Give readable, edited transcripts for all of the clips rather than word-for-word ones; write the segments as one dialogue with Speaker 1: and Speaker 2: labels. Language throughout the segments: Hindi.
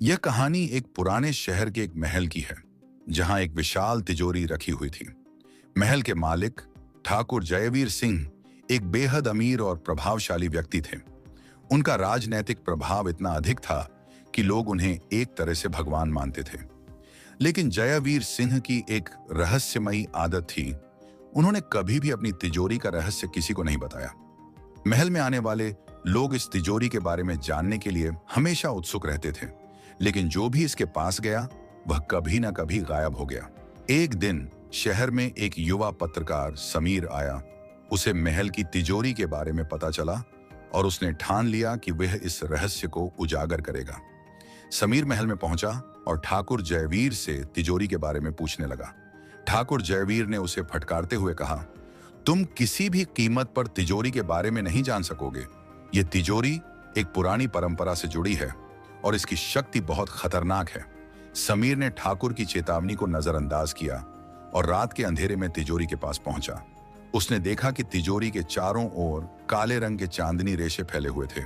Speaker 1: यह कहानी एक पुराने शहर के एक महल की है, जहां एक विशाल तिजोरी रखी हुई थी। महल के मालिक ठाकुर जयवीर सिंह एक बेहद अमीर और प्रभावशाली व्यक्ति थे। उनका राजनैतिक प्रभाव इतना अधिक था कि लोग उन्हें एक तरह से भगवान मानते थे। लेकिन जयवीर सिंह की एक रहस्यमयी आदत थी। उन्होंने कभी भी अपनी तिजोरी का रहस्य किसी को नहीं बताया। महल में आने वाले लोग इस तिजोरी के बारे में जानने के लिए हमेशा उत्सुक रहते थे, लेकिन जो भी इसके पास गया वह कभी ना कभी गायब हो गया। एक दिन शहर में एक युवा पत्रकार समीर आया। उसे महल की तिजोरी के बारे में पता चला और उसने ठान लिया कि वह इस रहस्य को उजागर करेगा। समीर महल में पहुंचा और ठाकुर जयवीर से तिजोरी के बारे में पूछने लगा। ठाकुर जयवीर ने उसे फटकारते हुए कहा, तुम किसी भी कीमत पर तिजोरी के बारे में नहीं जान सकोगे। यह तिजोरी एक पुरानी परंपरा से जुड़ी है और इसकी शक्ति बहुत खतरनाक है। समीर ने ठाकुर की चेतावनी को नजरअंदाज किया और रात के अंधेरे में तिजोरी के पास पहुंचा। उसने देखा कि तिजोरी के चारों ओर काले रंग के चांदनी रेशे फैले हुए थे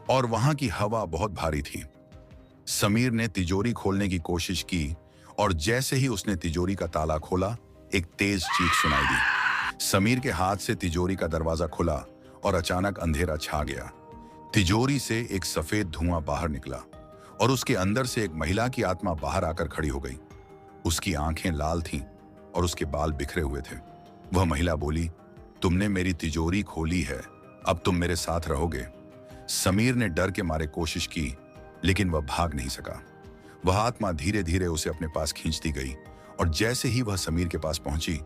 Speaker 1: और वहां की हवा बहुत भारी थी। समीर ने तिजोरी खोलने की कोशिश की और जैसे ही उसने तिजोरी का ताला खोला, एक तेज चीख सुनाई दी। समीर के हाथ से तिजोरी का दरवाजा खुला और अचानक अंधेरा छा गया। तिजोरी से एक सफेद धुआं बाहर निकला और उसके अंदर से एक महिला की आत्मा बाहर आकर खड़ी हो गई। उसकी आंखें लाल थीं और उसके बाल बिखरे हुए थे। वह महिला बोली, तुमने मेरी तिजोरी खोली है, अब तुम मेरे साथ रहोगे। समीर ने डर के मारे कोशिश की, लेकिन वह भाग नहीं सका। वह आत्मा धीरे धीरे उसे अपने पास खींचती गई और जैसे ही वह समीर के पास पहुंची,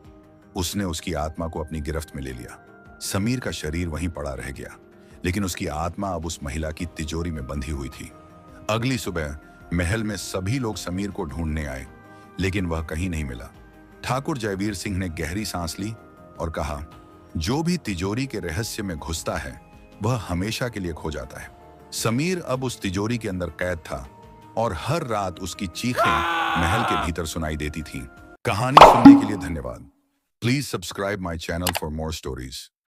Speaker 1: उसने उसकी आत्मा को अपनी गिरफ्त में ले लिया। समीर का शरीर वहीं पड़ा रह गया, लेकिन उसकी आत्मा अब उस महिला की तिजोरी में बंधी हुई थी। अगली सुबह महल में सभी लोग समीर को ढूंढने आए, लेकिन वह कहीं नहीं मिला। ठाकुर जयवीर सिंह ने गहरी सांस ली और कहा, जो भी तिजोरी के रहस्य में घुसता है वह हमेशा के लिए खो जाता है। समीर अब उस तिजोरी के अंदर कैद था और हर रात उसकी चीखें महल के भीतर सुनाई देती थीं। कहानी सुनने के लिए धन्यवाद। Please subscribe my channel for more stories.